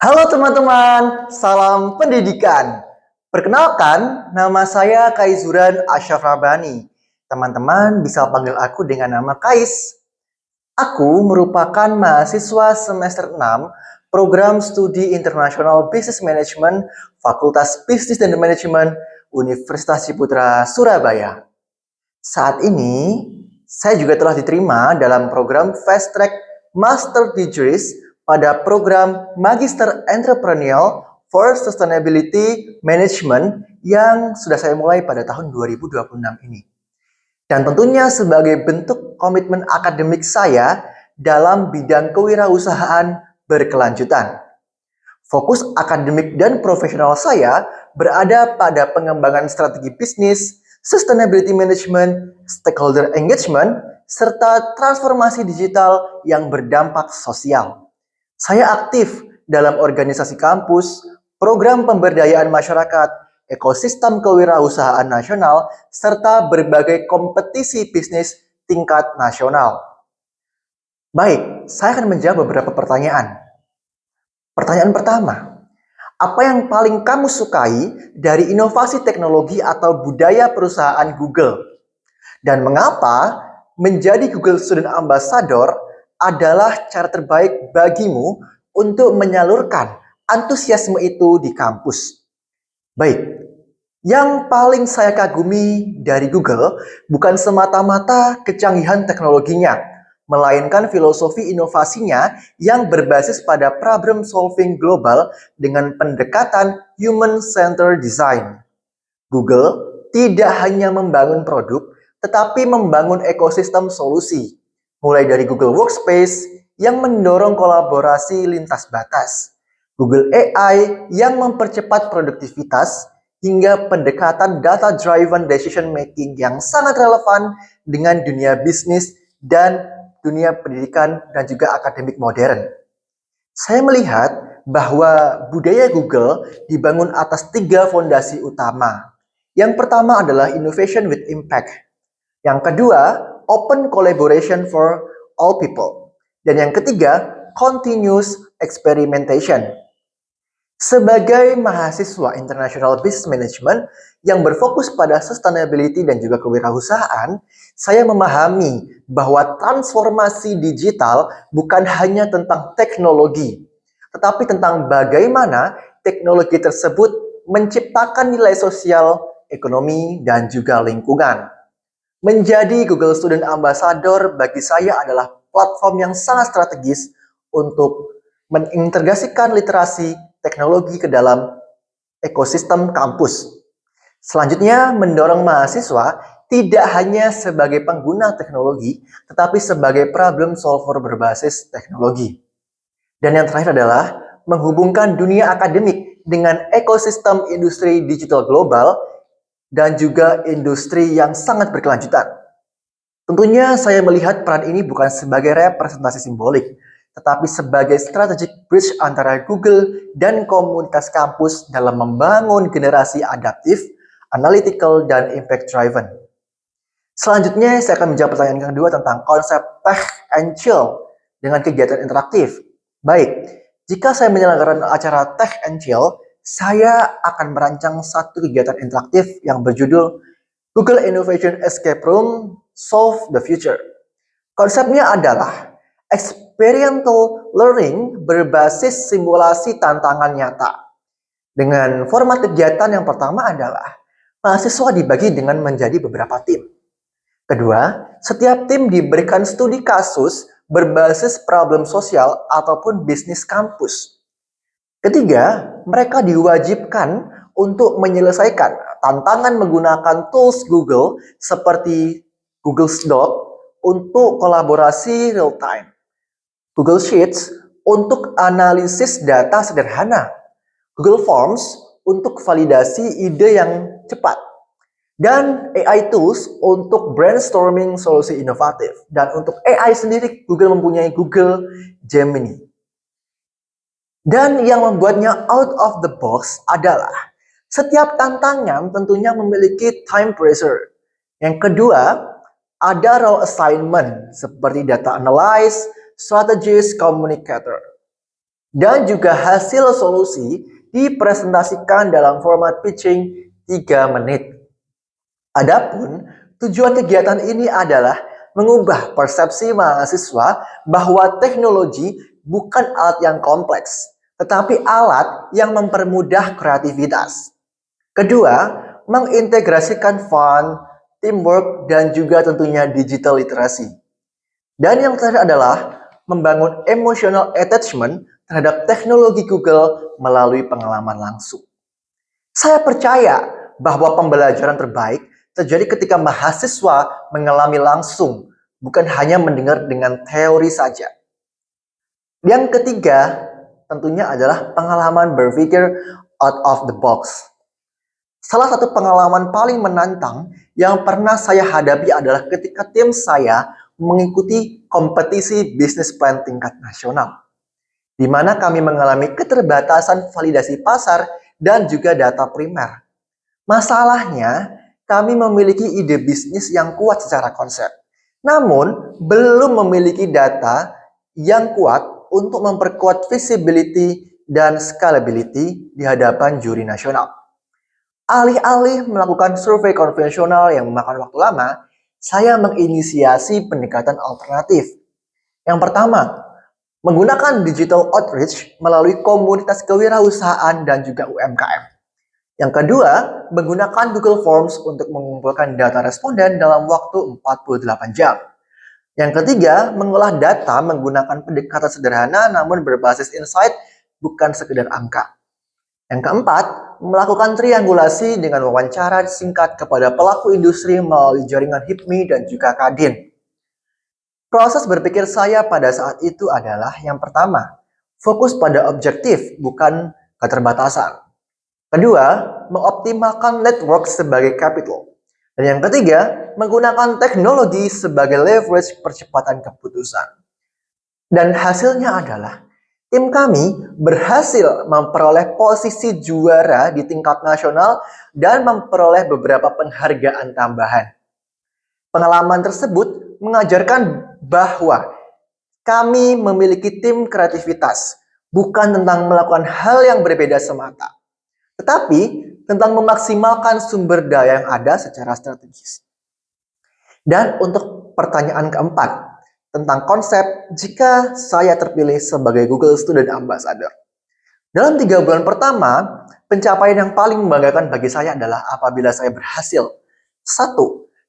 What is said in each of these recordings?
Halo teman-teman, salam pendidikan. Perkenalkan, nama saya Kaizuran Ashraf Rabbani. Teman-teman bisa panggil aku dengan nama Kais. Aku merupakan mahasiswa semester 6 Program Studi Internasional Business Management Fakultas Bisnis dan Manajemen Universitas Ciputra, Surabaya. Saat ini, saya juga telah diterima dalam program Fast Track Master Degrees pada program Magister Entrepreneurial for Sustainability Management yang sudah saya mulai pada tahun 2026 ini. Dan tentunya sebagai bentuk komitmen akademik saya dalam bidang kewirausahaan berkelanjutan. Fokus akademik dan profesional saya berada pada pengembangan strategi bisnis, sustainability management, stakeholder engagement, serta transformasi digital yang berdampak sosial. Saya aktif dalam organisasi kampus, program pemberdayaan masyarakat, ekosistem kewirausahaan nasional, serta berbagai kompetisi bisnis tingkat nasional. Baik, saya akan menjawab beberapa pertanyaan. Pertanyaan pertama, apa yang paling kamu sukai dari inovasi teknologi atau budaya perusahaan Google? Dan mengapa menjadi Google Student Ambassador adalah cara terbaik bagimu untuk menyalurkan antusiasme itu di kampus? Baik, yang paling saya kagumi dari Google bukan semata-mata kecanggihan teknologinya, melainkan filosofi inovasinya yang berbasis pada problem solving global dengan pendekatan human-centered design. Google tidak hanya membangun produk, tetapi membangun ekosistem solusi, mulai dari Google Workspace yang mendorong kolaborasi lintas batas, Google AI yang mempercepat produktivitas, hingga pendekatan data-driven decision making yang sangat relevan dengan dunia bisnis dan dunia pendidikan dan juga akademik modern. Saya melihat bahwa budaya Google dibangun atas 3 fondasi utama. Yang pertama adalah innovation with impact. Yang kedua, open collaboration for all people. Dan yang ketiga, continuous experimentation. Sebagai mahasiswa International Business Management yang berfokus pada sustainability dan juga kewirausahaan, saya memahami bahwa transformasi digital bukan hanya tentang teknologi, tetapi tentang bagaimana teknologi tersebut menciptakan nilai sosial, ekonomi, dan juga lingkungan. Menjadi Google Student Ambassador bagi saya adalah platform yang sangat strategis untuk mengintegrasikan literasi teknologi ke dalam ekosistem kampus. Selanjutnya, mendorong mahasiswa tidak hanya sebagai pengguna teknologi, tetapi sebagai problem solver berbasis teknologi. Dan yang terakhir adalah menghubungkan dunia akademik dengan ekosistem industri digital global dan juga industri yang sangat berkelanjutan. Tentunya saya melihat peran ini bukan sebagai representasi simbolik, tetapi sebagai strategic bridge antara Google dan komunitas kampus dalam membangun generasi adaptif, analytical, dan impact-driven. Selanjutnya, saya akan menjawab pertanyaan kedua tentang konsep Tech and Chill dengan kegiatan interaktif. Baik, jika saya menyelenggarakan acara Tech and Chill, saya akan merancang satu kegiatan interaktif yang berjudul Google Innovation Escape Room Solve the Future. Konsepnya adalah experiential learning berbasis simulasi tantangan nyata. Dengan format kegiatan yang pertama adalah mahasiswa dibagi dengan menjadi beberapa tim. Kedua, setiap tim diberikan studi kasus berbasis problem sosial ataupun bisnis kampus. Ketiga, mereka diwajibkan untuk menyelesaikan tantangan menggunakan tools Google seperti Google Doc untuk kolaborasi real time, Google Sheets untuk analisis data sederhana, Google Forms untuk validasi ide yang cepat, dan AI tools untuk brainstorming solusi inovatif. Dan untuk AI sendiri, Google mempunyai Google Gemini. Dan yang membuatnya out of the box adalah setiap tantangan tentunya memiliki time pressure. Yang kedua, ada role assignment seperti data analyst, strategist, communicator. dan juga hasil solusi dipresentasikan dalam format pitching 3 menit. Adapun tujuan kegiatan ini adalah mengubah persepsi mahasiswa bahwa teknologi bukan alat yang kompleks, tetapi alat yang mempermudah kreativitas. Kedua, mengintegrasikan fun, teamwork, dan juga tentunya digital literasi. Dan yang terakhir adalah membangun emotional attachment terhadap teknologi Google melalui pengalaman langsung. Saya percaya bahwa pembelajaran terbaik terjadi ketika mahasiswa mengalami langsung, bukan hanya mendengar dengan teori saja. Yang ketiga, tentunya adalah pengalaman berpikir out of the box. Salah satu pengalaman paling menantang yang pernah saya hadapi adalah ketika tim saya mengikuti kompetisi bisnis plan tingkat nasional, di mana kami mengalami keterbatasan validasi pasar dan juga data primer. Masalahnya, kami memiliki ide bisnis yang kuat secara konsep, namun belum memiliki data yang kuat untuk memperkuat visibility dan scalability di hadapan juri nasional. Alih-alih melakukan survei konvensional yang memakan waktu lama, saya menginisiasi pendekatan alternatif. Yang pertama, menggunakan digital outreach melalui komunitas kewirausahaan dan juga UMKM. Yang kedua, menggunakan Google Forms untuk mengumpulkan data responden dalam waktu 48 jam. Yang ketiga, mengolah data menggunakan pendekatan sederhana namun berbasis insight, bukan sekedar angka. Yang keempat, melakukan triangulasi dengan wawancara singkat kepada pelaku industri melalui jaringan HIPMI dan juga Kadin. Proses berpikir saya pada saat itu adalah yang pertama, fokus pada objektif, bukan keterbatasan. Kedua, mengoptimalkan network sebagai capital. Dan yang ketiga, menggunakan teknologi sebagai leverage percepatan keputusan. Dan hasilnya adalah tim kami berhasil memperoleh posisi juara di tingkat nasional dan memperoleh beberapa penghargaan tambahan. Pengalaman tersebut mengajarkan bahwa kami memiliki tim kreativitas, bukan tentang melakukan hal yang berbeda semata, tetapi tentang memaksimalkan sumber daya yang ada secara strategis. Dan untuk pertanyaan keempat, tentang konsep jika saya terpilih sebagai Google Student Ambassador. Dalam 3 bulan pertama, pencapaian yang paling membanggakan bagi saya adalah apabila saya berhasil. 1.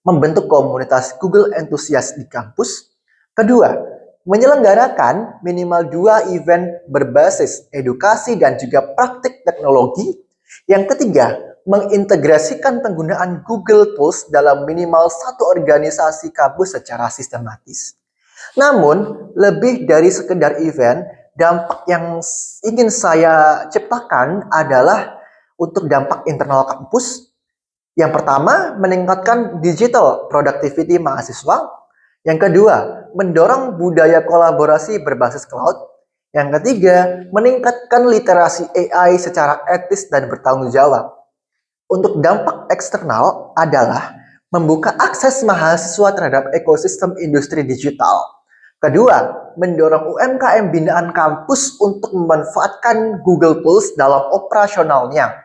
Membentuk komunitas Google Enthusiast di kampus. Kedua, menyelenggarakan minimal 2 event berbasis edukasi dan juga praktik teknologi. Yang ketiga, mengintegrasikan penggunaan Google Tools dalam minimal 1 organisasi kampus secara sistematis. Namun, lebih dari sekedar event, dampak yang ingin saya ciptakan adalah untuk dampak internal kampus. Yang pertama, meningkatkan digital productivity mahasiswa. Yang kedua, mendorong budaya kolaborasi berbasis cloud. Yang ketiga, meningkatkan literasi AI secara etis dan bertanggung jawab. Untuk dampak eksternal adalah membuka akses mahasiswa terhadap ekosistem industri digital. Kedua, mendorong UMKM binaan kampus untuk memanfaatkan Google Tools dalam operasionalnya.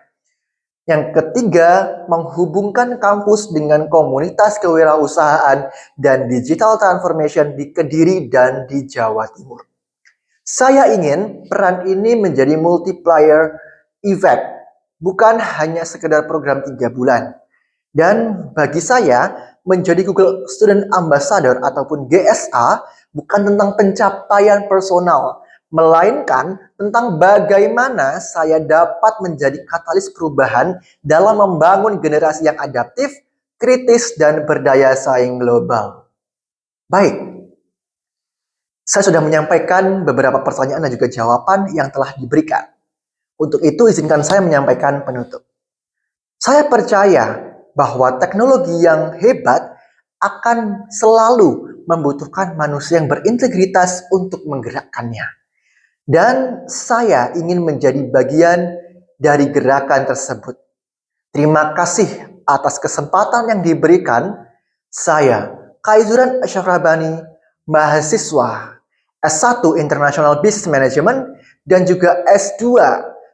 Yang ketiga, menghubungkan kampus dengan komunitas kewirausahaan dan digital transformation di Kediri dan di Jawa Timur. Saya ingin peran ini menjadi multiplier event, bukan hanya sekedar program 3 bulan. Dan bagi saya, menjadi Google Student Ambassador ataupun GSA bukan tentang pencapaian personal, melainkan tentang bagaimana saya dapat menjadi katalis perubahan dalam membangun generasi yang adaptif, kritis, dan berdaya saing global. Baik, saya sudah menyampaikan beberapa pertanyaan dan juga jawaban yang telah diberikan. Untuk itu, izinkan saya menyampaikan penutup. Saya percaya bahwa teknologi yang hebat akan selalu membutuhkan manusia yang berintegritas untuk menggerakkannya. Dan saya ingin menjadi bagian dari gerakan tersebut. Terima kasih atas kesempatan yang diberikan. Saya, Kaizuran Ashraf Rabbani, mahasiswa S1 International Business Management, dan juga S2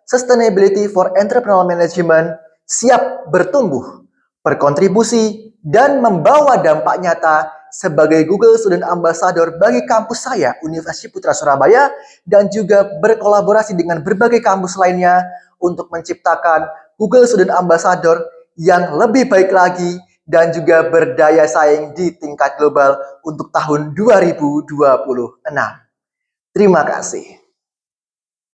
Sustainability for Entrepreneurial Management siap bertumbuh, berkontribusi, dan membawa dampak nyata sebagai Google Student Ambassador bagi kampus saya, Universitas Putra Surabaya, dan juga berkolaborasi dengan berbagai kampus lainnya untuk menciptakan Google Student Ambassador yang lebih baik lagi dan juga berdaya saing di tingkat global untuk tahun 2026. Terima kasih.